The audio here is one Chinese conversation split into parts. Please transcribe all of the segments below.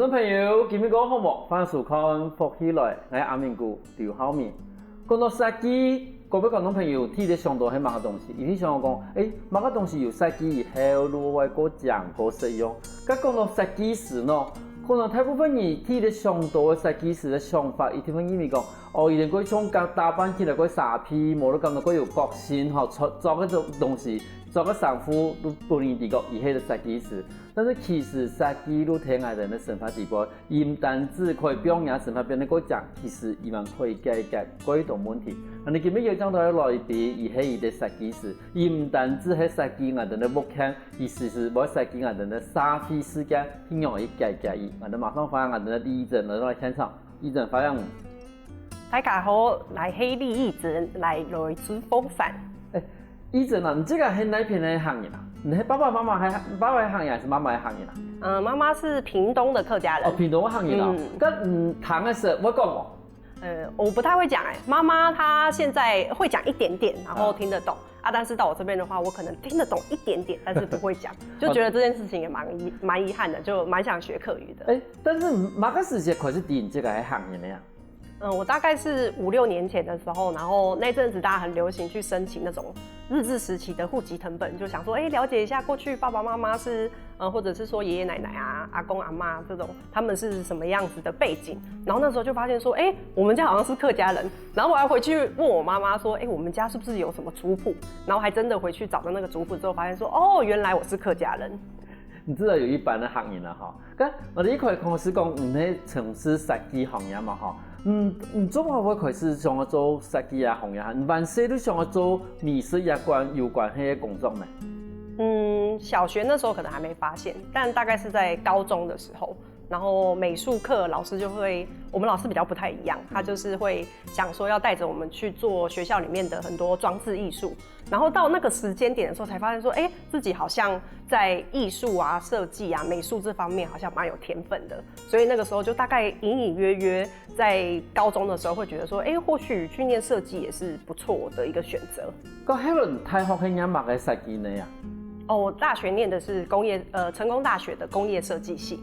众朋友，今日个好目，欢迎收看福起来，我是阿明哥刘浩明。讲到设计，各位观众朋友，睇得上到係乜嘅東西？一定想講，乜嘅東西有設計以後，如何個講個使用？咁講到設計師呢，可能大部分人睇得上到嘅設計師嘅想法，一定會認為講，一定佢從打扮起來個傻皮，冇得講到佢有個性，做嗰種東西。做個衫褲都不能地個，以係個設計師。但是其實設計都睇下人的生活地步，唔單止可以表揚生活邊的個講，其實伊還可以解決幾種問題。你今日要講到來賓，伊係伊的設計師，伊唔單止係設計我哋的目標，伊其實冇設計我哋的社會事件，點樣去解決伊？我哋馬上歡迎我哋的李義珍來現場，義珍歡迎。大家好，來係李義珍，來自風帆。義珍啊，你這個係哪邊的行業啊？你係爸爸媽媽係爸爸的行業，還是媽媽的行業啊？媽媽是屏東的客家人。哦，屏東的行業啊。談的是我講過。我不太會講媽媽她現在會講一點點，然後聽得懂啊。但是到我這邊的話，我可能聽得懂一點點，但是不會講，就覺得這件事情也蠻遺憾的，就蠻想學客語的。但是哪個時間開始點這個行業的呀？我大概是5、6年前的時候，然後那陣子大家很流行去申請那種日治時期的戶籍謄本，就想說，了解一下過去爸爸媽媽是，或者是說爺爺奶奶啊、阿公阿嬤這種，他們是什麼樣子的背景。然後那時候就發現說，我們家好像是客家人。然後我還回去問我媽媽說，我們家是不是有什麼族譜？然後還真的回去找到那個族譜之後，發現說，哦，原來我是客家人。你知道有一般的行業啦，哈，咁我哋一塊公司講，你係從事設計行業嘛，哈。你中學會開始想要做設計啊行業，你萬歲都想要做美術有關係的工作咩？小學那時候可能還沒發現，但大概是在高中的時候，然後美術課老師就會，我們老師比較不太一樣，他就是會想說要帶着我們去做學校裡面的很多裝置藝術，然後到那個時間點的時候才發現說，自己好像在藝術啊、設計啊、美術這方面好像蠻有天分的，所以那個時候就大概隱隱約約在高中的時候會覺得說，或許去念設計也是不錯的一個選擇。咁喺倫大學係念乜嘅設計呢呀？我大學念的是成功大學的工業設計系。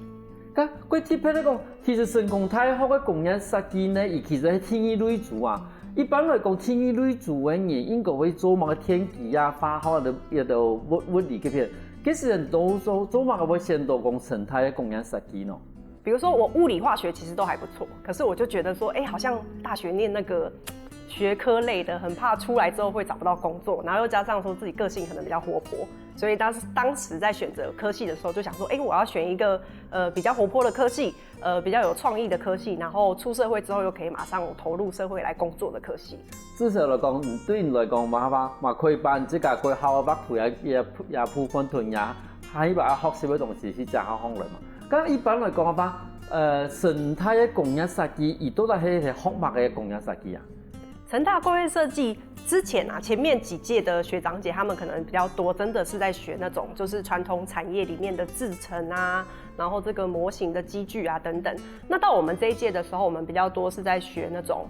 咁佢特別嚟講，其實成功大學嘅工業設計呢，伊其實係天衣類組啊。一般來講，天衣類組嘅人應該會做乜嘅天氣啊、化學的一道物理嗰邊。其實人都做乜嘅會先到講生態嘅工業設計呢？比如說我物理化學其實都還不錯，可是我就覺得說，好像大學念那個學科類的，很怕出來之後會找不到工作，然後又加上說自己個性可能比較活潑，所以當時在選擇科系的時候，就想說，我要選一個比較活潑的科系，比較有創意的科系，然後出社會之後又可以馬上投入社會來工作的科系。至少來講，對你來講嘛可以把自己過好嘅學也部分屯也，喺把學習嘅東西去加好學嚟嘛。咁一般來講吧，生態嘅工業設計，伊都係學乜嘅工業設計啊？成大工業設計之前啊，前面幾屆的學長姐，他們可能比較多，真的是在學那種就是傳統產業裡面的製程啊，然後這個模型的機具啊等等。那到我們這一屆的時候，我們比較多是在學那種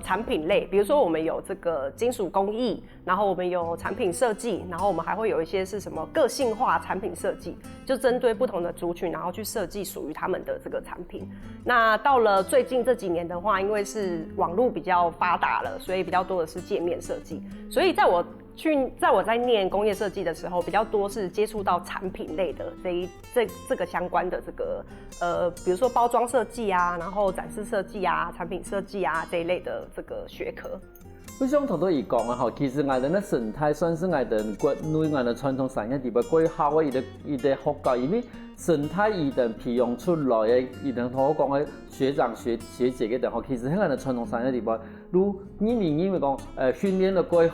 產品類，比如說我們有這個金屬工藝，然後我們有產品設計，然後我們還會有一些是什麼個性化產品設計，就針對不同的族群，然後去設計屬於他們的這個產品。那到了最近這幾年的話，因為是網絡比較發達了，所以比較多的是界面設計。所以在我在念工業設計的時候，比較多是接觸到產品類的這個相關的這個比如說包裝設計啊，然後展示設計啊、產品設計啊這一類的這個學科。我想同到伊講啊，其實我哋嘅生態算是我哋國內我哋傳統產業地方最好嘅一個學校，因為生態伊哋培養出來嘅，伊哋同我講嘅學長學姐嘅地方，其實喺我哋傳統產業地方，如因為講訓練得過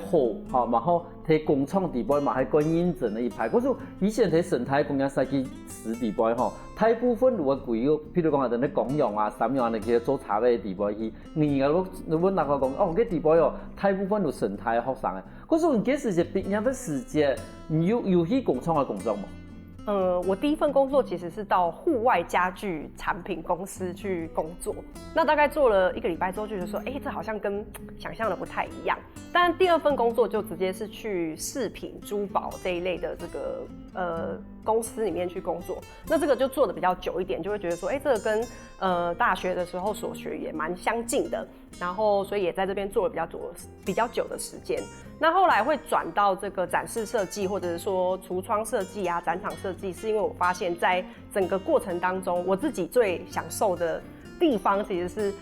好，然後喺工廠地方嘛係過認真嘅一排。嗰時以前喺生態工業設計師地方吼，大部分如果貴個，譬如講我哋啲廣陽啊、三陽啊，佢做茶葉地方去，你個問那個講嗰地方喲，大部分都生態學生嘅。嗰時你幾時畢業嘅時間，你有去工廠嘅工作嗎？我第一份工作其實是到戶外家具產品公司去工作，那大概做了1個禮拜之後，就覺得說，這好像跟想象的不太一樣。但第二份工作就直接是去飾品、珠寶這一類的這個公司里面去工作。那这个就做的比较久一点，就会觉得说，这个跟大学的时候所学也蛮相近的，然后所以也在这边做了比较久的时间。那后来会转到这个展示设计，或者是说橱窗设计啊、展场设计，是因为我发现在整个过程当中，我自己最享受的地方其实是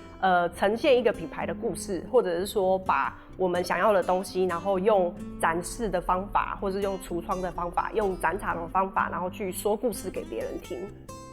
呈现一个品牌的故事，或者是说把我们想要的东西，然后用展示的方法，或是用橱窗的方法，用展场的方法，然后去说故事给别人听。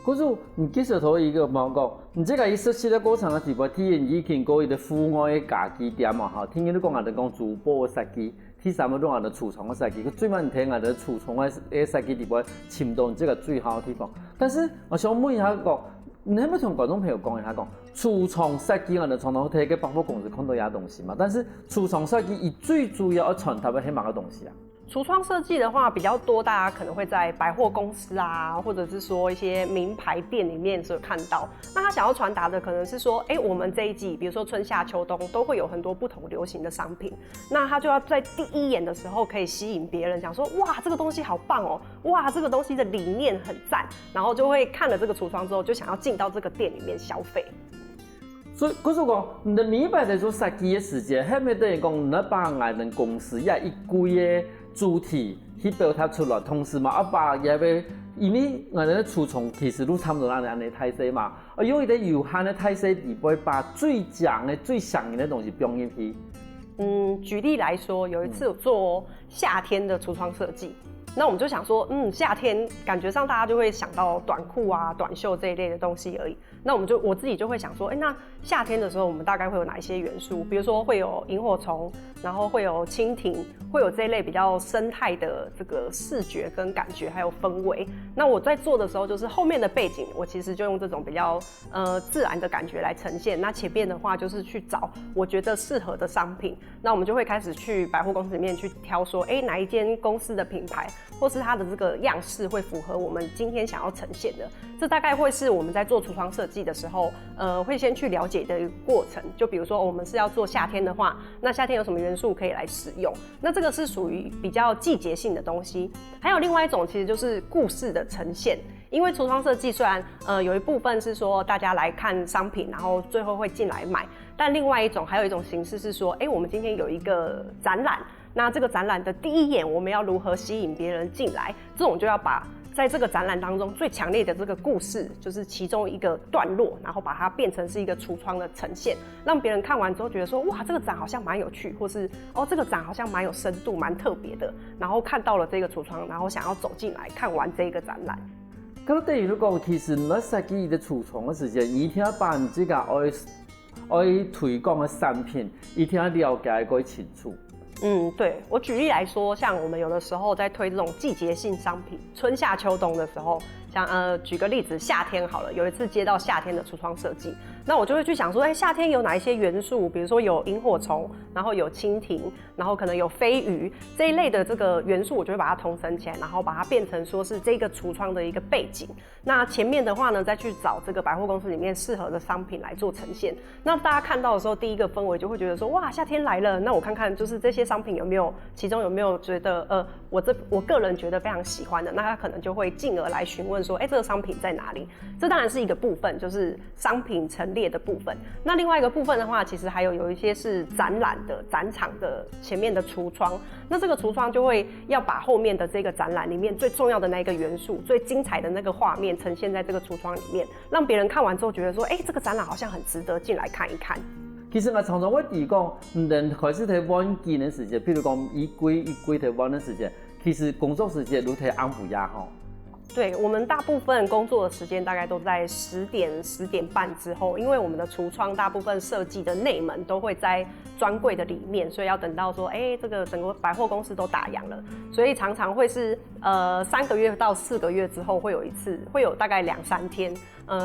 可是你其实头一个冇讲，你这个伊设计的过程啊，是不体验以前过伊的户外的家己店嘛吼，听你讲啊，就讲珠宝的设计，第三个讲啊，就橱窗的设计，佢最慢听啊，就橱窗的设计地方，深度这个最好的地方。但是我想问一下讲，你有没有同观众朋友讲一下讲，橱窗设计我哋常常睇嘅百货公司看到有东西嘛，但是橱窗设计伊最主要要传达嘅係乜嘅东西啊？橱窗设计的话比较多，大家可能会在百货公司啊，或者是说一些名牌店里面所看到。那他想要传达的可能是说，我们这一季，比如说春夏秋冬，都会有很多不同流行的商品。那他就要在第一眼的时候可以吸引别人，讲说，哇，这个东西好棒哦，哇，这个东西的理念很赞，然后就会看了这个橱窗之后，就想要进到这个店里面消费。所以，可是讲，你的明白在做设计的时间，係咪等於講，你把我哋公司也一規嘅主題去表達出來，同時嘛，把也要，因為我哋的橱窗其實都差唔多咁嘅體系嘛，用一個有限的體系，地會把最強的、最想嘅東西放入去。舉例來說，有一次我做夏天的櫥窗設計。那我們就想說，夏天感覺上大家就會想到短褲啊、短袖這一類的東西而已。那我自己就會想說，那夏天的時候我們大概會有哪一些元素？比如說會有螢火蟲，然後會有蜻蜓，會有這一類比較生態的這個視覺跟感覺，還有氛圍。那我在做的時候，就是後面的背景，我其實就用這種比較自然的感覺來呈現。那前面的話就是去找我覺得適合的商品。那我們就會開始去百貨公司裡面去挑說，哪一間公司的品牌，或是它的這個樣式會符合我們今天想要呈現的。這大概會是我們在做櫥窗設計的時候，會先去了解的一個過程。就比如說，我們是要做夏天的話，那夏天有什麼元素可以來使用？那這個是屬於比較季節性的東西。還有另外一種，其實就是故事的呈現。因為櫥窗設計雖然有一部分是說大家來看商品，然後最後會進來買，但另外一種還有一種形式是說，我們今天有一個展覽。那這個展覽的第一眼，我們要如何吸引別人進來？這種就要把在這個展覽當中最強烈的這個故事，就是其中一個段落，然後把它變成是一個櫥窗的呈現，讓別人看完之後覺得說，哇，這個展好像蠻有趣，或是這個展好像蠻有深度、蠻特別的，然後看到了這個櫥窗，然後想要走進來看完這個展覽。咁等於講，其實你設計的櫥窗嘅時間，一定要把你這個愛推廣的產品，一定要了解個清楚。對，我舉例來說，像我們有的時候在推這種季節性商品，春夏秋冬的時候，像舉個例子，夏天好了，有一次接到夏天的櫥窗設計，那我就會去想說，夏天有哪一些元素？比如說有螢火蟲，然後有蜻蜓，然後可能有飛魚這一類的這個元素，我就會把它統整起來，然後把它變成說是這個櫥窗的一個背景。那前面的話呢，再去找這個百貨公司裡面適合的商品來做呈現。那大家看到的時候，第一個氛圍就會覺得說，哇，夏天來了，那我看看就是這些商品有沒有，其中有沒有覺得我個人覺得非常喜歡的，那他可能就會進而來詢問說，這個商品在哪裡？這當然是一個部分，就是商品陳列的部分。那另外一個部分的話，其實還有一些是展覽的展場的前面的櫥窗。那這個櫥窗就會要把後面的這個展覽裡面最重要的那一個元素、最精彩的那個畫面呈現在這個櫥窗裡面，讓別人看完之後覺得說，這個展覽好像很值得進來看一看。其實我常常會提講，唔能開始睇晚間的時間，譬如講一季睇晚的時間，其實工作時間都睇暗午夜吼。對，我們大部分工作的時間大概都在10點、10點半之後，因為我們的櫥窗大部分設計的內門都會在專櫃的裡面，所以要等到說，這個整個百貨公司都打烊了，所以常常會是3個月到4個月之後會有一次，會有大概2、3天。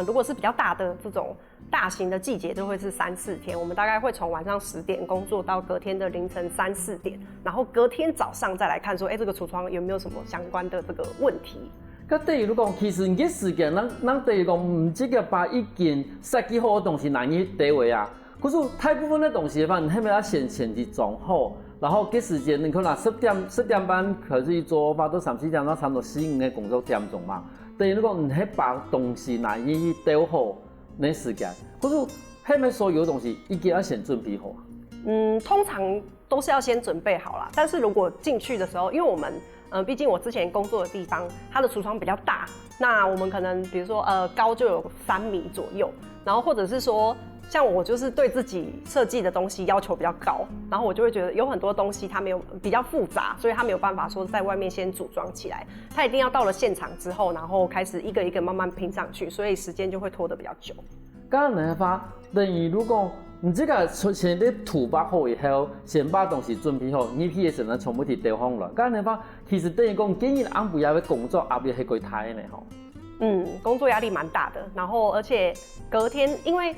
如果是比較大的這種大型的季節，就會是3、4天。我們大概會從晚上10點工作到隔天的凌晨3、4點，然後隔天早上再來看說，這個櫥窗有沒有什麼相關的這個問題。咁等於講，其實你嘅時間，咱等於講唔只個把一件設計好嘅東西拿去地位啊。可是大部分嘅東西嘅話，你係咪要先前期裝好，然后给时间，你看啦10点半开始做，发到3、4点，那差不多4、5个工作点钟嘛。等于你讲，你喺把东西拿去丢好，那时间，可是係咪所有东西一定要先准备好？通常都是要先准备好啦。但是如果进去的时候，因为我们毕竟我之前工作的地方，它的橱窗比较大，那我们可能比如说高就有3米左右，然后或者是说。像我就是对自己设计的东西要求比较高，然后我就会觉得有很多东西它没有比较复杂，所以它没有办法说在外面先组装起来，它一定要到了现场之后，然后开始一个一个慢慢拼上去，所以时间就会拖得比较久。刚刚你发，等于如果你这个先啲图画好以後，先把東西準備好，呢批嘅時候呢，全部啲地方來。剛剛你發，其實等於講今日安排嘅工作壓力係幾大呢？吼。工作壓力蠻大的，然後而且隔天因為。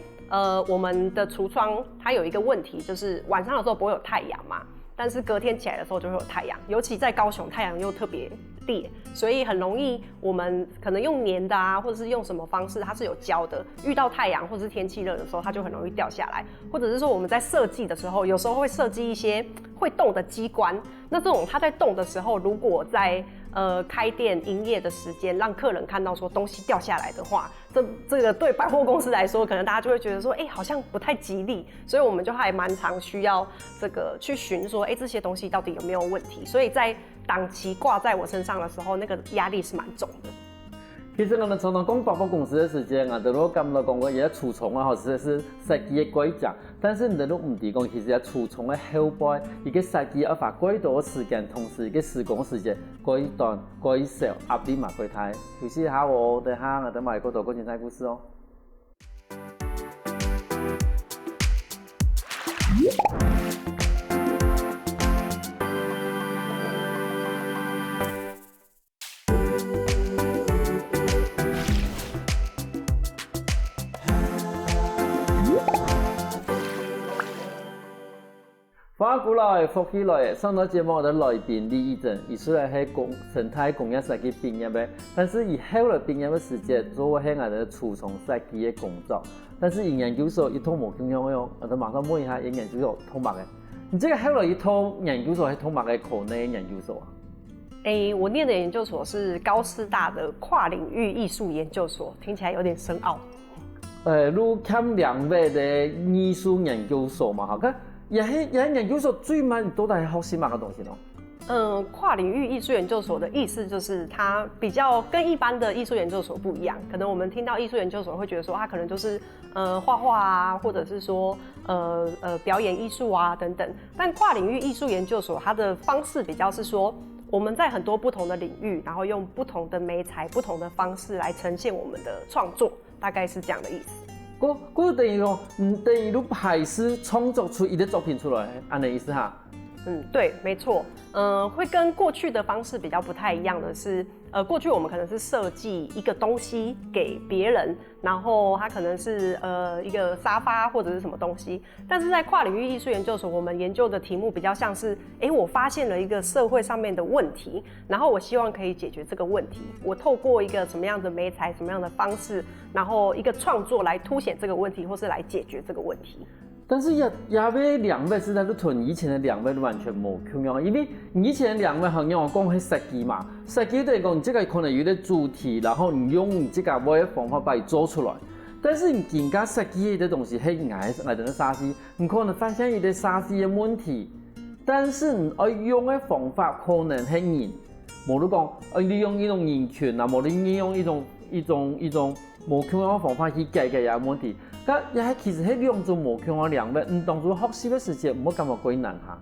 我们的橱窗它有一个问题，就是晚上的时候不会有太阳嘛，但是隔天起来的时候就会有太阳，尤其在高雄太阳又特别烈，所以很容易我们可能用粘的啊，或者是用什么方式，它是有胶的，遇到太阳或者是天气热的时候，它就很容易掉下来，或者是说我们在设计的时候，有时候会设计一些会动的机关，那这种它在动的时候，如果在开店营业的时间，让客人看到说东西掉下来的话，这个对百货公司来说，可能大家就会觉得说，好像不太吉利，所以我们就还蛮常需要这个去寻说，这些东西到底有没有问题。所以在档期挂在我身上的时候，那个压力是蛮重的。其實我哋常常講百貨公司嘅時間啊，就攞咁多講過嘢櫥窗啊，或者是設計嘅規則，但是你都唔提講，其實櫥窗嘅後背，一個設計要花幾多時間，同時一個施工時間幾短幾少，壓力嘛幾大。休息一下喎，等下我哋埋嗰度講精彩故事哦。翻過來，復起來，上到節目我哋來賓李義正，伊雖然係生態工業設計畢業嘅，但是伊後來畢業嘅時間做係我哋櫥窗設計嘅工作，但是研究所一套冇咁樣樣，我哋馬上問一下研究所通白嘅，你這個後來一套研究所係通白嘅科內研究所啊？我念的研究所是高師大的跨領域藝術研究所，聽起來有點深奧。如兼兩位嘅藝術研究所嘛，好，也係研究所最慢都係學習乜嘅東西咯？跨領域藝術研究所的意思就是它比較跟一般的藝術研究所不一樣。可能我們聽到藝術研究所會覺得說，它可能就是畫畫啊，或者是說表演藝術啊等等。但跨領域藝術研究所它的方式比較是說，我們在很多不同的領域，然後用不同的媒材、不同的方式來呈現我們的創作，大概是這樣的意思。嗰等於講，等於你排師創作出一個作品出來，按的意思哈？對，沒錯。會跟過去的方式比較不太一樣的是，過去我們可能是設計一個東西給別人，然後它可能是一個沙發或者是什麼東西。但是在跨領域藝術研究所，我們研究的題目比較像是，我發現了一個社會上面的問題，然後我希望可以解決這個問題。我透過一個什麼樣的媒材、什麼樣的方式，然後一個創作來凸顯這個問題，或是來解決這個問題。但是也俾兩位實在都同以前的兩位都完全冇共樣，因為以前的兩位好像我講係設計嘛，設計就係講你這個可能有啲主題，然後你用你這個某一方法把它做出來。但是你更加設計的東西係捱的沙子，你可能發現有啲沙子的問題，但是你要用的方法可能係人，冇得講，你用一種人權啊，冇得用一種冇共樣的方法去解決有問題。也係其實係兩種冇共樣兩位，當初學習的時間唔好感覺幾難哈。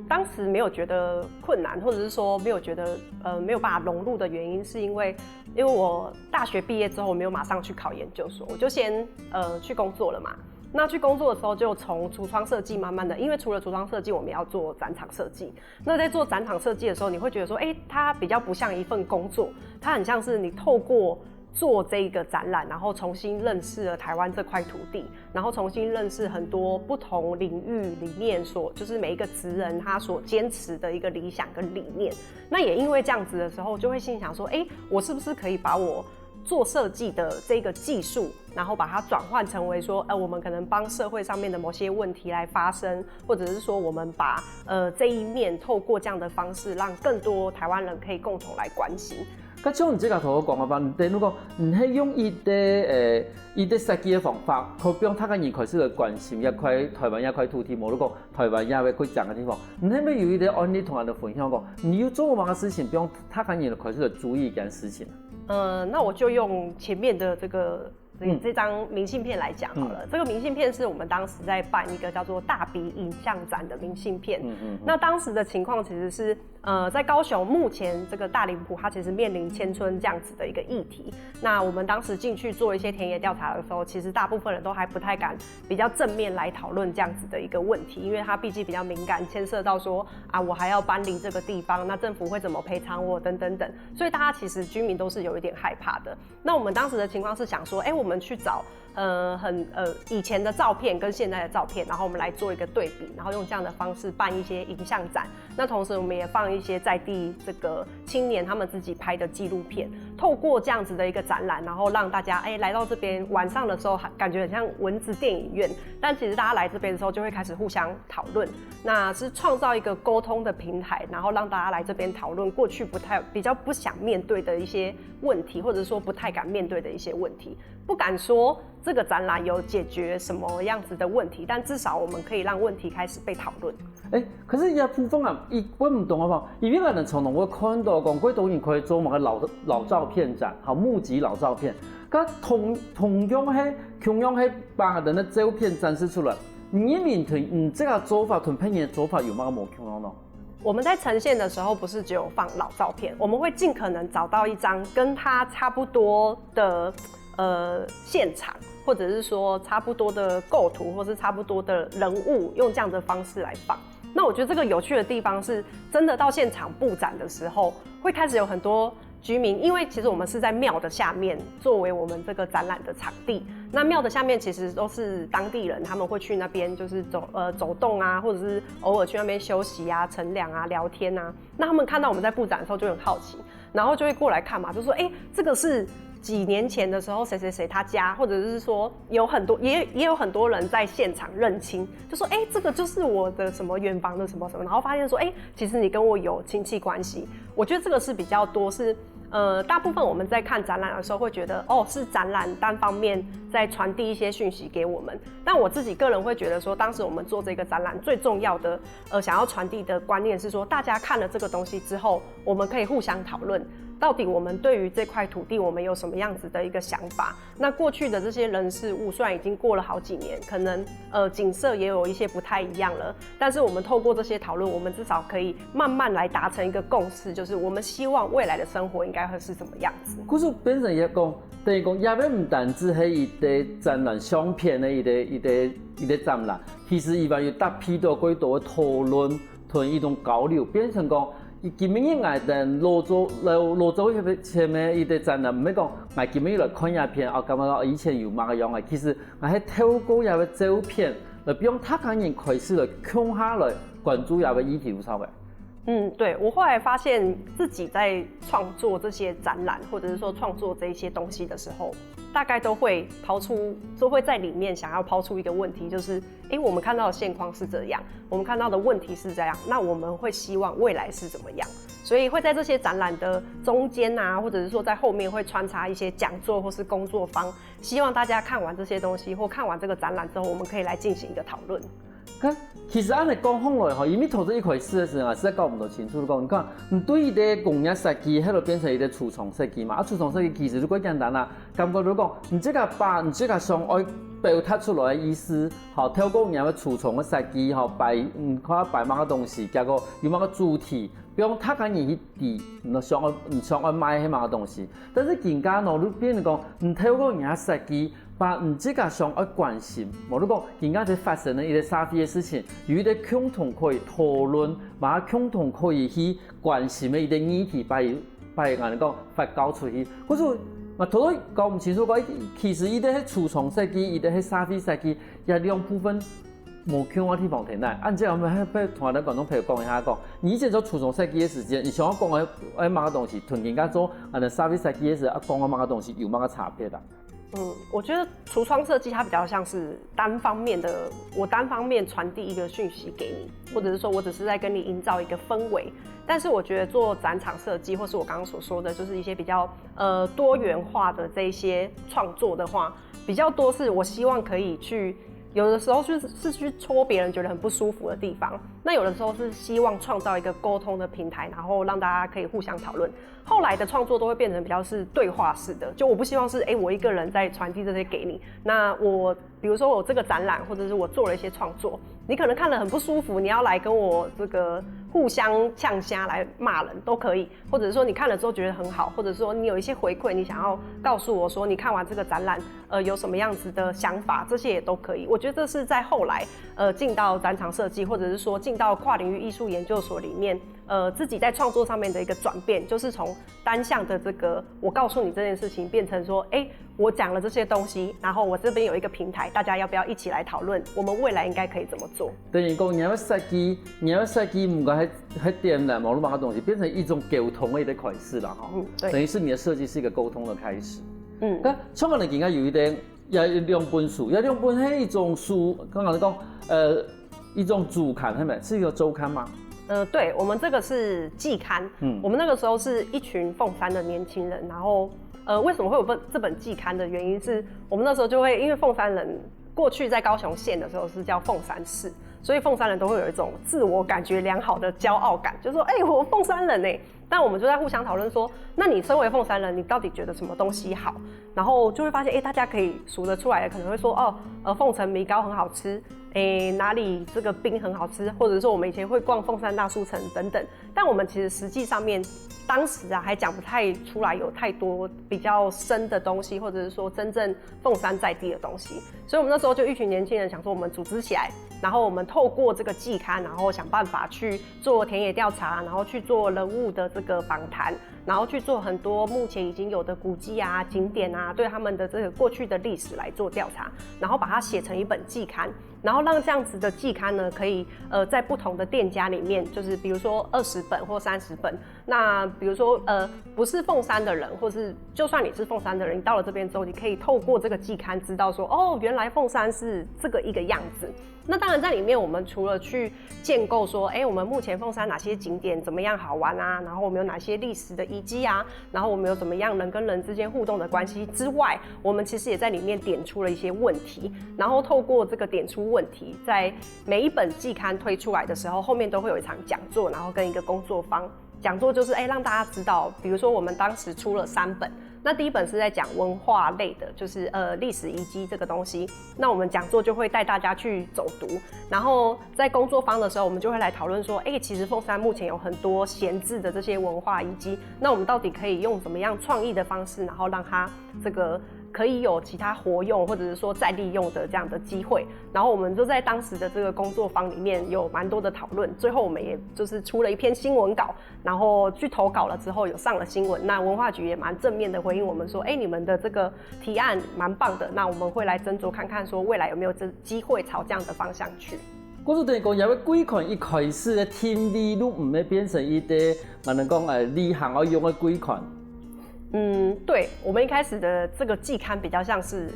當時沒有覺得困難，或者是說沒有覺得沒有辦法融入的原因，是因為我大學畢業之後我沒有馬上去考研究所，我就先去工作了嘛。那去工作的時候就從櫥窗設計慢慢的，因為除了櫥窗設計，我們要做展場設計。那在做展場設計的時候，你會覺得說，它比較不像一份工作，它很像是你透過做這個展覽，然後重新認識了台灣這塊土地，然後重新認識很多不同領域裡面就是每一個職人他所堅持的一個理想跟理念。那也因為這樣子的時候，就會心想說，我是不是可以把我做设计的这个技术，然后把它转换成为说，我们可能帮社会上面的某些问题来发声，或者是说我们把这一面透过这样的方式，让更多台湾人可以共同来关心。咁像你即個同我講嘅話，如果唔係用伊啲設計嘅方法，去讓他個人開始來關心一塊台灣一塊土地，無如果台灣也會佢講嘅地方，唔係咪有一啲案例同人哋分享講，你要做乜嘅事情，讓他個人開始來注意一件事情。那我就用前面的这张明信片来讲好了。这个明信片是我们当时在办一个叫做大比影像展的明信片。那当时的情况其实是，在高雄目前这个大林埔，它其实面临迁村这样子的一个议题。那我们当时进去做一些田野调查的时候，其实大部分人都还不太敢比较正面来讨论这样子的一个问题，因为它毕竟比较敏感，牵涉到说啊，我还要搬离这个地方，那政府会怎么赔偿我等等等，所以大家其实居民都是有一点害怕的。那我们当时的情况是想说，我们去找以前的照片跟现在的照片，然后我们来做一个对比，然后用这样的方式办一些影像展。那同时我们也放一些在地这个青年他们自己拍的纪录片，透过这样子的一个展览，然后让大家来到这边晚上的时候，感觉很像蚊子电影院，但其实大家来这边的时候就会开始互相讨论，那是创造一个沟通的平台，然后让大家来这边讨论过去比较不想面对的一些问题，或者说不太敢面对的一些问题。不敢说这个展览有解决什么样子的问题，但至少我们可以让问题开始被讨论。可是也部分啊，我唔懂啊嘛。因为可能从我看到讲，佢导演可以做某个老照片展，好募集老照片。咁同样係把人的照片展示出来，你面同这个做法同偏的做法有乜冇同樣呢？我们在呈现的时候，不是只有放老照片，我们会尽可能找到一张跟它差不多的现场，或者是说差不多的构图，或是差不多的人物，用这样的方式来放。那我觉得这个有趣的地方是，真的到现场布展的时候，会开始有很多居民，因为其实我们是在庙的下面作为我们这个展览的场地。那庙的下面其实都是当地人，他们会去那边就是走动啊，或者是偶尔去那边休息啊、乘凉啊、聊天啊。那他们看到我们在布展的时候就很好奇，然后就会过来看嘛，就说这个是几年前的时候谁谁谁他家，或者是说有很多也有很多人在现场认亲，就说这个就是我的什么远房的什么什么，然后发现说其实你跟我有亲戚关系。我觉得这个是比较多是大部分我们在看展览的时候会觉得是展览单方面在传递一些讯息给我们，但我自己个人会觉得说，当时我们做这个展览最重要的想要传递的观念是说，大家看了这个东西之后，我们可以互相讨论。到底我们对于这块土地我们有什么样子的一个想法？那过去的这些人事物虽然已经过了好几年，可能景色也有一些不太一样了，但是我们透过这些讨论，我们至少可以慢慢来达成一个共识，就是我们希望未来的生活应该会是什么样子。可是变成也讲，等于讲也不唔单止係一個展覽相片的一個展覽，其實伊話有大批多幾多嘅討論同一種交流，變成講。今日我哋攞咗前面一個展覽，唔係講我今日來看一片，感覺以前有乜嘅樣嘅，其實我係透過一個照片來讓他個人開始來看下來關注一個議題上嘅。对，我後來發現自己在創作這些展覽，或者是說創作這些東西的時候，大概都會在裡面想要拋出一個問題，就是我們看到的現況是這樣，我們看到的問題是這樣，那我們會希望未來是怎麼樣？所以會在這些展覽的中間啊，或者是說在後面會穿插一些講座或是工作坊，希望大家看完這些東西或看完這個展覽之後，我們可以來進行一個討論。其實按你講翻來，因為投資一塊事的時候，實在搞唔到清楚。講，你看，對於啲工業設計，喺度變成一個廚床設計嘛。廚床設計其實都幾簡單啦。感覺如講，你這個把你這個想愛表達出來嘅意思，好，透過人嘅廚床嘅設計，好擺，看擺乜嘅東西，結果有乜嘅主題，比如他講你啲，你想愛買係乜嘅東西。但是更加呢，你變成講，你透過人嘅設計。把你自己想要關心，無如講人家在發生的一個社會的事情，有一個共同可以討論，把共同可以去關心的一個議題，把人講發酵出去。可是我頭先講唔清楚講，其實伊啲係廚床設計，伊啲係社會設計，有兩部分无强我地方停来，按这样要同咱观众朋友讲一下讲，你以前做初中设计的时间，你想要讲的某个东西，屯间甲做沙威设计的时候，讲某个东西有某个差别啦？我觉得橱窗设计它比较像是单方面的，我单方面传递一个讯息给你，或者是说我只是在跟你营造一个氛围。但是我觉得做展场设计，或是我刚刚所说的，就是一些比较多元化的这一些创作的话，比较多是我希望可以去。有的时候是去戳别人觉得很不舒服的地方，那有的时候是希望创造一个沟通的平台，然后让大家可以互相讨论。后来的创作都会变成比较是对话式的，就我不希望是我一个人在传递这些给你。那我比如说我这个展览，或者是我做了一些创作，你可能看了很不舒服，你要来跟我这个互相呛虾来骂人都可以，或者是说你看了之后觉得很好，或者说你有一些回馈，你想要告诉我说你看完这个展览，有什么样子的想法，这些也都可以。我觉得这是在后来进到展场设计，或者是说进到跨领域艺术研究所里面，自己在创作上面的一个转变，就是从单向的这个我告诉你这件事情，变成说，我讲了这些东西，然后我这边有一个平台，大家要不要一起来讨论，我们未来应该可以怎么做？等于讲，你要设计，唔管喺电缆网络某个东西，变成一种沟通的一个开始啦，哈。对。等于是你的设计是一个沟通的开始。那创办人应该有一点，要两本书，要两本係一种书，刚刚讲，一种主刊，係咪？是一个周刊吗？对，我们这个是季刊。我们那个时候是一群凤山的年轻人，然后为什么会有这本季刊的原因是，我们那时候就会因为凤山人过去在高雄县的时候是叫凤山市，所以凤山人都会有一种自我感觉良好的骄傲感，就说我凤山人哎。但我们就在互相讨论说，那你身为凤山人，你到底觉得什么东西好？然后就会发现，大家可以数得出来的，可能会说，凤城米糕很好吃，哪里这个冰很好吃，或者说我们以前会逛凤山大树城等等。但我们其实实际上面，当时还讲不太出来有太多比较深的东西，或者是说真正凤山在地的东西。所以我们那时候就一群年轻人想说，我们组织起来，然后我们透过这个季刊，然后想办法去做田野调查，然后去做人物的这个访谈，然后去做很多目前已经有的古迹啊、景点啊，对他们的这个过去的历史来做调查，然后把它写成一本季刊，然后让这样子的季刊呢，可以在不同的店家里面，就是比如说20本或30本。那比如说不是凤山的人，或是就算你是凤山的人，你到了这边之后，你可以透过这个季刊知道说，原来凤山是这个一个样子。那当然在里面，我们除了去建构说，我们目前凤山哪些景点怎么样好玩啊，然后我们有哪些历史的遗迹啊，然后我们有怎么样人跟人之间互动的关系之外，我们其实也在里面点出了一些问题，然后透过这个点出问题，在每一本季刊推出来的时候，后面都会有一场讲座，然后跟一个工作坊。讲座就是让大家知道，比如说我们当时出了3本，那第一本是在讲文化类的，就是历史遗迹这个东西。那我们讲座就会带大家去走读，然后在工作坊的时候，我们就会来讨论说，其实凤山目前有很多闲置的这些文化遗迹，那我们到底可以用怎么样创意的方式，然后让它这个可以有其他活用，或者是说再利用的这样的机会。然后我们就在当时的这个工作坊里面有蛮多的讨论，最后我们也就是出了一篇新闻稿，然后去投稿了之后有上了新闻。那文化局也蛮正面的回应我们说，你们的这个提案蛮棒的，那我们会来斟酌看看说未来有没有这机会朝这样的方向去。我就等于讲，因为规款一开始的天理都唔会变成一个，可能讲你行要用的规款。对，我们一开始的这个季刊比较像是，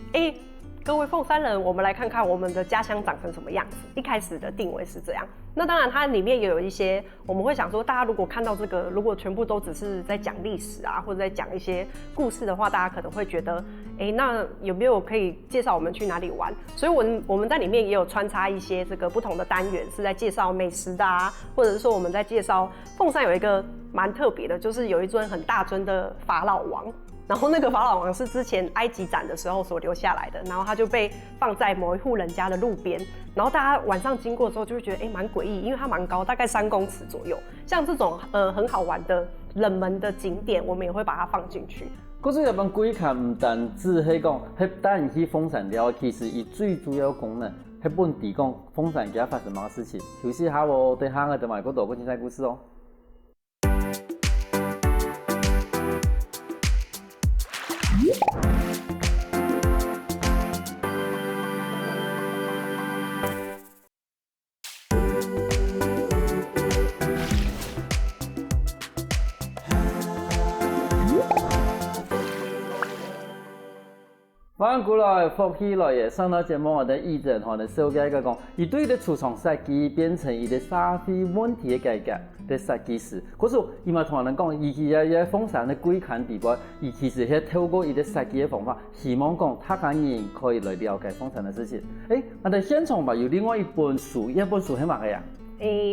各位凤山人，我们来看看我们的家乡长成什么样子。一开始的定位是这样。那当然，它里面也有一些，我们会想说，大家如果看到这个，如果全部都只是在讲历史啊，或者在讲一些故事的话，大家可能会觉得，那有没有可以介绍我们去哪里玩？所以我们在里面也有穿插一些这个不同的单元，是在介绍美食的啊，或者是说我们在介绍凤山有一个蛮特别的，就是有一尊很大尊的法老王。然后那个法老王是之前埃及展的时候所留下来的，然后他就被放在某一户人家的路边，然后大家晚上经过的时候就会觉得蛮诡异，因为它蛮高，大概3公尺左右。像这种很好玩的冷门的景点，我们也会把它放进去。嗰种日本规看唔单止係講，係帶人去鳳山了，其實伊最主要功能係本地講鳳山而家發生乜事情。休息下我對下個就埋嗰度個精彩故事哦。翻过来复起来嘅，上到节目我哋议政吼，嚟小解一讲，伊对嘅橱窗设计变成伊嘅社会问题嘅解决嘅设计师。可是伊嘛同人讲，伊其实也风扇嘅贵看地步，伊其实係透过伊嘅设计嘅方法，希望讲他家人可以来了解风扇嘅事情。我哋现场吧有另外一本书，一本书係乜嘅呀？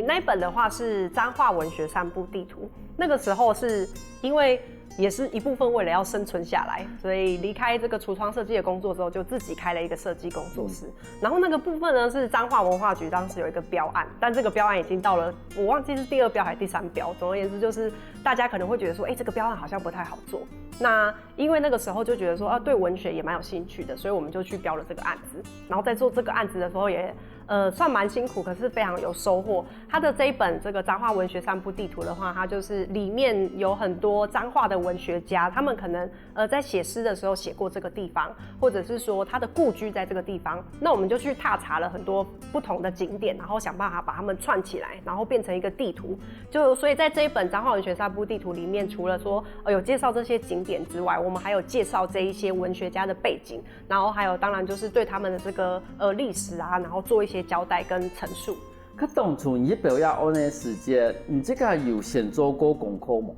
那一本的话是彰化文学散步地图。那个时候是因为也是一部分为了要生存下来，所以离开这个橱窗设计的工作之后，就自己开了一个设计工作室。然后那个部分呢是彰化文化局当时有一个标案，但这个标案已经到了，我忘记是第2标还是第3标。总而言之，就是大家可能会觉得说，这个标案好像不太好做。那因为那个时候就觉得说，对文学也蛮有兴趣的，所以我们就去标了这个案子。然后在做这个案子的时候也算蛮辛苦，可是非常有收获。它的这一本这个彰化文学散步地图的话，它就是里面有很多彰化的文学家，他们可能在写诗的时候写过这个地方，或者是说他的故居在这个地方。那我们就去踏查了很多不同的景点，然后想办法把它们串起来，然后变成一个地图。所以在这一本彰化文学散步地图里面，除了说有介绍这些景点之外，我们还有介绍这一些文学家的背景，然后还有当然就是对他们的这个历史啊，然后做一些交代跟陈述。佢当初你表演安尼时间，你这个有先做过功课吗？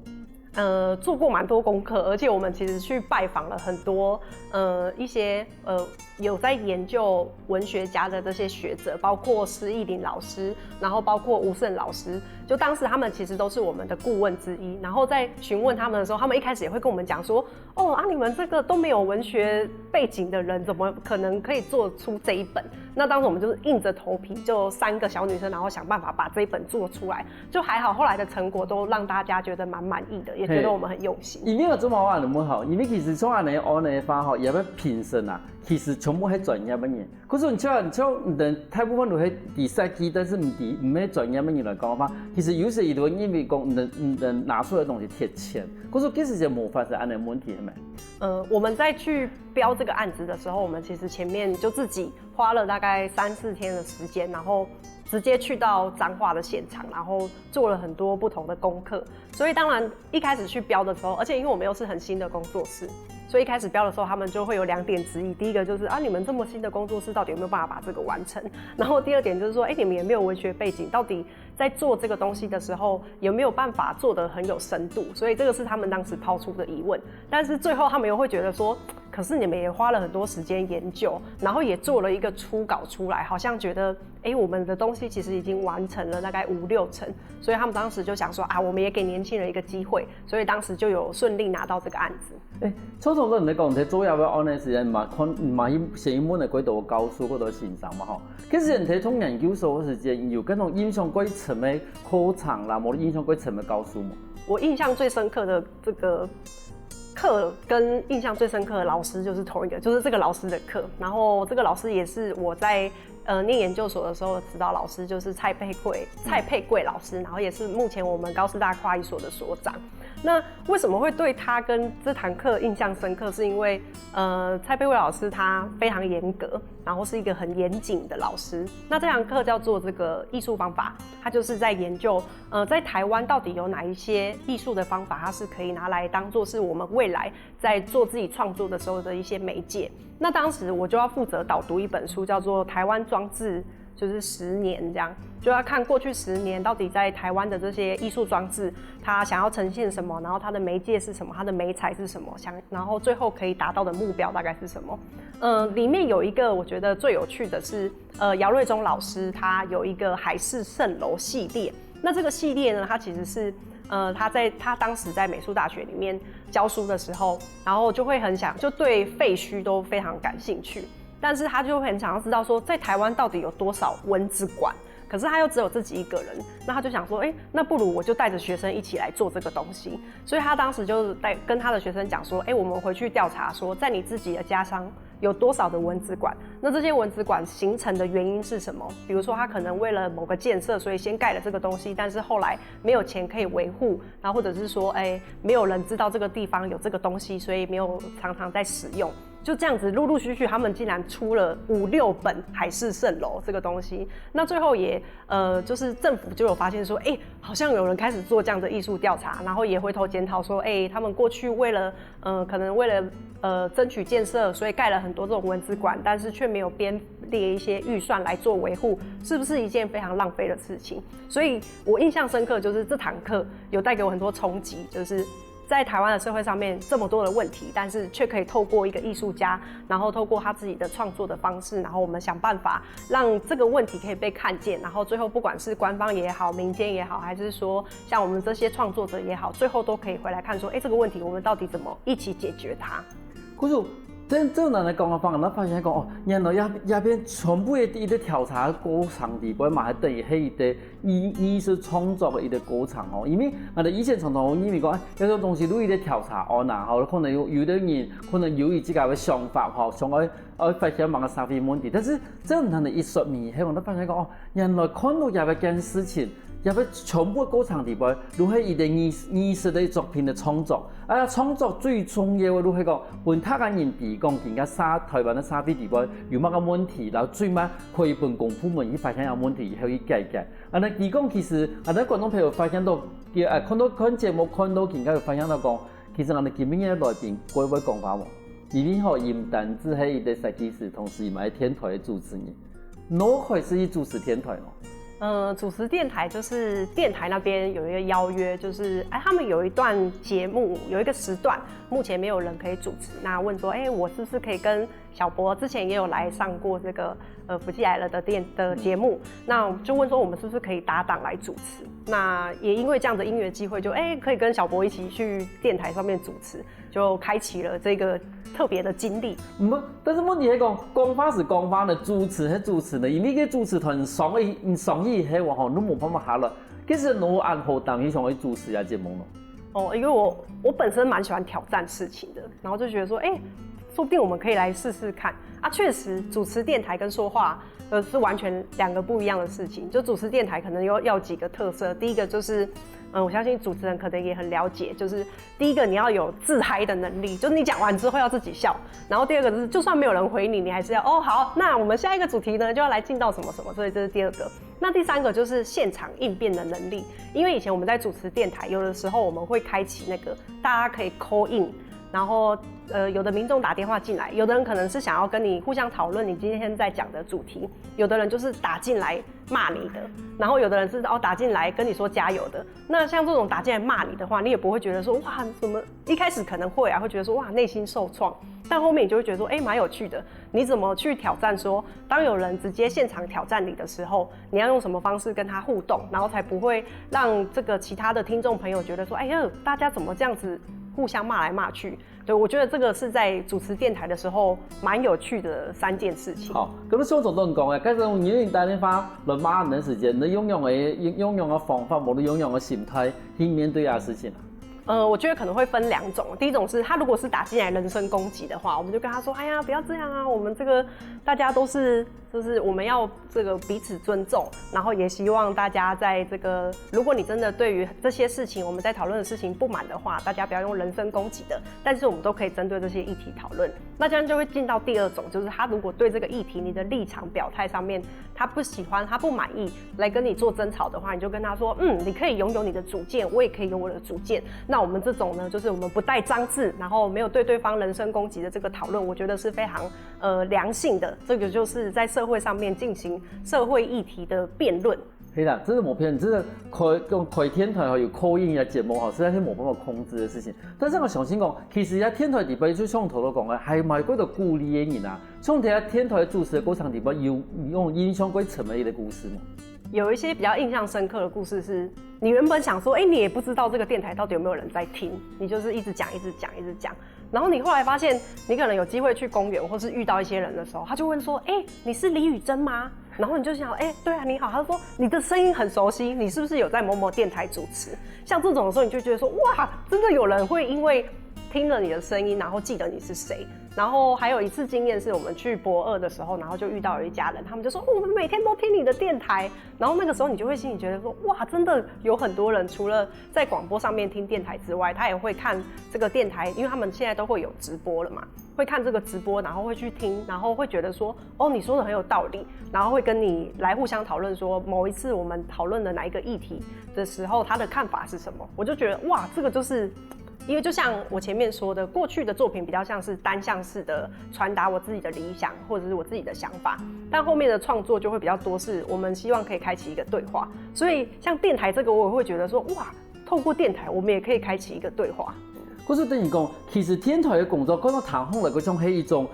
做过蛮多功课，而且我们其实去拜访了很多一些有在研究文学家的这些学者，包括施义林老师，然后包括吴胜老师，就当时他们其实都是我们的顾问之一。然后在询问他们的时候，他们一开始也会跟我们讲说，你们这个都没有文学背景的人，怎么可能可以做出这一本？那当时我们就是硬着头皮，就3个小女生，然后想办法把这一本做出来。就还好，后来的成果都让大家觉得蛮满意的，也觉得我们很用心。因为做毛话就冇好，因为其实做安尼法吼，也要评审啊。其实全部係專業嘅嘢，可是你大部分都係第設計，但是唔係專業嘅嘢來講法。其實有時伊都因為講唔能拿出來的東西貼錢，可是其實就冇發生安尼問題咩？我們在去標這個案子的時候，我們其實前面就自己花了大概3-4天的時間，然後直接去到彰化的現場，然後做了很多不同的功課。所以當然一開始去標的時候，而且因為我們又是很新的工作室。所以一開始標的時候，他們就會有2點質疑。第一個就是你們這麼新的工作室，到底有沒有辦法把這個完成？然後第2點就是說，你們也沒有文學背景，到底在做這個東西的時候，有沒有辦法做得很有深度？所以這個是他們當時拋出的疑問。但是最後他們又會覺得說，可是你們也花了很多時間研究，然後也做了一個初稿出來，好像覺得，我們的東西其實已經完成了大概5-6成。所以他們當時就想說，我們也給年輕人一個機會，所以當時就有順利拿到這個案子。初初人哋講睇做嘢嘅安尼時間，唔係寫英文嘅嗰度教書嗰度欣賞嘛吼。其實人哋從研究所嘅時間有嗰種印象幾深嘅課程啦，冇印象幾深嘅教書嘛。我印象最深刻的這個課跟印象最深刻的老師就是同一個，就是這個老師的課。然後這個老師也是我在念研究所的時候的指導老師，就是蔡佩貴老師，然後也是目前我們高師大跨藝所的所長。那為什麼會對他跟這堂課印象深刻？是因為蔡佩貴老師他非常嚴格，然後是一個很嚴謹的老師。那這堂課叫做這個藝術方法，他就是在研究在台灣到底有哪一些藝術的方法，它是可以拿來當做是我們未來在做自己創作的時候的一些媒介。那當時我就要負責導讀一本書，叫做《台灣裝置》。就是10年這樣，就要看過去10年到底在台灣的這些藝術裝置，它想要呈現什麼，然後它的媒介是什麼，它的媒材是什麼，然後最後可以達到的目標大概是什麼。裡面有一個我覺得最有趣的是，姚瑞忠老師他有一個海市蜃樓系列。那這個系列呢，它其實是他當時在美術大學裡面教書的時候，然後就會很想，就對廢墟都非常感興趣。但是他就很想要知道說，在台灣到底有多少文資館，可是他又只有自己一個人，那他就想說，那不如我就帶着學生一起來做這個東西。所以他當時就跟他的學生講說，我們回去調查說，在你自己的家鄉有多少的文資館，那這些文資館形成的原因是什麼？比如說他可能為了某個建設，所以先蓋了這個東西，但是後來沒有錢可以維護，然後或者是說，沒有人知道這個地方有這個東西，所以沒有常常在使用。就这样子陆陆续续，他们竟然出了5、6本海市蜃楼这个东西。那最后也就是政府就有发现说，好像有人开始做这样的艺术调查，然后也回头检讨说，他们过去为了可能为了争取建设，所以盖了很多这种文资馆，但是却没有编列一些预算来做维护，是不是一件非常浪费的事情？所以我印象深刻，就是这堂课有带给我很多冲击，就是在台湾的社会上面这么多的问题，但是却可以透过一个艺术家，然后透过他自己的创作的方式，然后我们想办法让这个问题可以被看见，然后最后不管是官方也好，民间也好，还是说像我们这些创作者也好，最后都可以回来看说，这个问题我们到底怎么一起解决它？可是这人来讲的方，咱发现讲原来也边全部的伊的调查过程里边嘛，还等于迄伊的艺术创作的伊的过程因为我哋以前常常因为讲有种东西如伊的调查可能有的人可能有伊自家的想法想要发现某个啥物问题，但是这人的艺术面，希望咱发现讲原来看到一件事情。也要全部过程里边，如何伊的艺术的作品的创作，创作最重要的如何讲，本他个人提供人家台湾的沙币里边有乜个问题，然后最尾可以本公部门去发现有问题以后去解决。那提供其实咱观众朋友发现到，看节目看到人家有发现到讲，其实我哋今日的来宾各位讲法无，因为伊唔单止系伊的设计师，同时伊嘛系天台的主持人，哪会是伊主持天台哦？主持电台就是电台那边有一个邀约，就是他们有一段节目，有一个时段，目前没有人可以主持。那问说，我是不是可以跟小博之前也有来上过这个福记来了的节目，那就问说我们是不是可以搭档来主持？那也因为这样的因缘机会，就可以跟小博一起去电台上面主持，就开启了这个特别的经历。但是问题是讲法是讲法的，主持是主持的，因为个主持团上意迄话你冇办法下了。其实我按好当去上去主持节目咯。因为我本身蛮喜欢挑战事情的，然后就觉得说，说不定我们可以来试试看啊。确实，主持电台跟说话是完全2个不一样的事情。就主持电台可能要几个特色，第一个就是。我相信主持人可能也很了解，就是第一个你要有自嗨的能力，就是你讲完之后要自己笑。然后第二个就是就算没有人回你，你还是要好，那我们下一个主题呢就要来进到什么什么，所以这是第2个。那第3个就是现场应变的能力，因为以前我们在主持电台，有的时候我们会开启那个大家可以 call in， 然后有的民众打电话进来，有的人可能是想要跟你互相讨论你今天在讲的主题，有的人就是打进来骂你的，然后有的人是打进来跟你说加油的。那像这种打进来骂你的话，你也不会觉得说哇怎么，一开始可能会觉得说哇内心受创，但后面你就会觉得说蛮有趣的。你怎么去挑战说，当有人直接现场挑战你的时候，你要用什么方式跟他互动，然后才不会让这个其他的听众朋友觉得说大家怎么这样子互相骂来骂去。对，我觉得这个是在主持电台的时候蛮有趣的3件事情。好，咁你想做都唔讲嘅，其實你打電話嚟罵人嘅時間，你用嘅方法，或者用嘅心態去面對啊事情啊。我觉得可能会分2種。第一種是他如果是打進來人身攻擊的話，我們就跟他說，不要這樣啊，我們這個大家都是就是我們要這個彼此尊重，然後也希望大家在這個，如果你真的對於這些事情我們在討論的事情不滿的話，大家不要用人身攻擊的，但是我們都可以針對這些議題討論。那這樣就會進到第2種，就是他如果對這個議題你的立場表態上面他不喜歡，他不滿意，來跟你做爭吵的話，你就跟他說，你可以擁有你的主見，我也可以有我的主見。那我們這種呢，就是我們不帶髒字，然後沒有對對方人身攻擊的這個討論，我覺得是非常良性的。這個就是在社會上面進行社會議題的辯論。係啦，這是冇騙，這個開天台有 call in 嘅節目實在是冇辦法控制嘅事情。但是我相信講，其實喺天台裏邊最上頭都講嘅，係咪嗰度鼓勵嘅人啊？從睇天台主持嘅過程裏邊有用印象過什麼的故事嗎？有一些比較印象深刻的故事是，你原本想說，你也不知道這個電台到底有沒有人在聽，你就是一直講，然後你後來發現，你可能有機會去公園或是遇到一些人的時候，他就問說，你是李宇珍嗎？然後你就想，對啊，你好。他就說你的聲音很熟悉，你是不是有在某某電台主持？像這種的時候，你就覺得說，哇，真的有人會因為聽了你的聲音，然後記得你是誰。然后还有一次经验是我们去博二的时候，然后就遇到有一家人，他们就说我们每天都听你的电台，然后那个时候你就会心里觉得说哇，真的有很多人除了在广播上面听电台之外，他也会看这个电台，因为他们现在都会有直播了嘛，会看这个直播，然后会去听，然后会觉得说哦你说的很有道理，然后会跟你来互相讨论说某一次我们讨论的哪一个议题的时候，他的看法是什么，我就觉得哇，这个就是。因为就像我前面说的，过去的作品比较像是单向式的传达我自己的理想或者是我自己的想法，但后面的创作就会比较多是我们希望可以开启一个对话。所以像电台这个，我也会觉得说，哇，透过电台我们也可以开启一个对话。可是等于讲，其实电台的工作，讲到谈红来嗰種係一種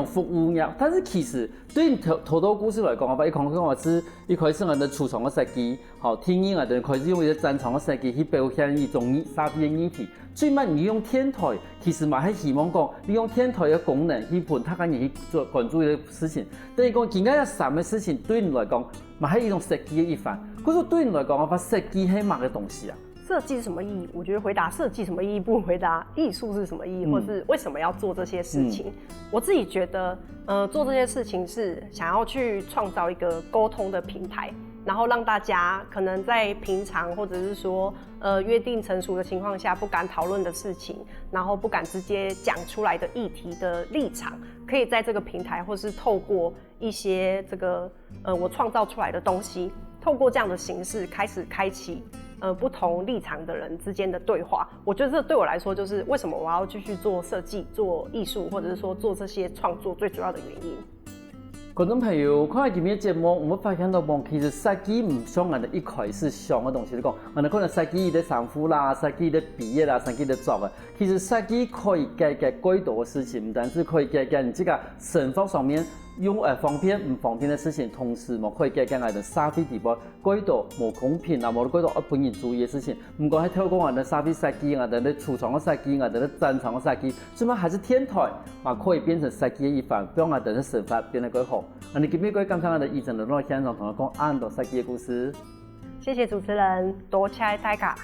服務業，但是其實對於土豆故事來講，我一講話是一開始我哋儲藏嘅設計，好聽音啊，等開始用一個戰場嘅設計去表現一種沙地嘅議題。最尾你用電台，其實嘛係希望講，你用電台嘅功能去陪他個人去做關注嘅事情。等於講，而家有三個事情對你來講，嘛係一種設計嘅一環。可是對你來講，我發設計係乜嘅東西啊？設計是什麼意義？我覺得回答設計什麼意義，不回答藝術是什麼意義，或是為什麼要做這些事情。我自己覺得，做這些事情是想要去創造一個溝通的平台，然後讓大家可能在平常或者是說，約定成熟的情況下不敢討論的事情，然後不敢直接講出來的議題的立場，可以在這個平台，或是透過一些這個我創造出來的東西，透過這樣的形式開始開啟。不同立場的人之間的對話，我覺得這對我來說就是為什麼我要繼續做設計、做藝術，或者是說做這些創作最主要的原因。觀眾朋友，看下今日節目，我們發現到講，其實設計唔像我哋一開始想嘅東西嚟講，我哋可能設計的衫褲啦、設計的畢業啦、設計的作啊，其實設計可以解決許多嘅事情，唔單止可以解決你這個生活上面用方便唔方便的事情，同時嘛可以解決我哋社會地方許多冇公平啊、冇許多本人主義嘅事情。唔過係透過我哋社會設計、我哋的儲藏嘅設計、我哋的展場嘅設計，最尾還是電台嘛可以變成設計嘅一環，讓我哋的生活變得更好。你今日各位感謝我哋議程嚟到現場同我講咁多設計嘅故事。謝謝主持人，多謝大家。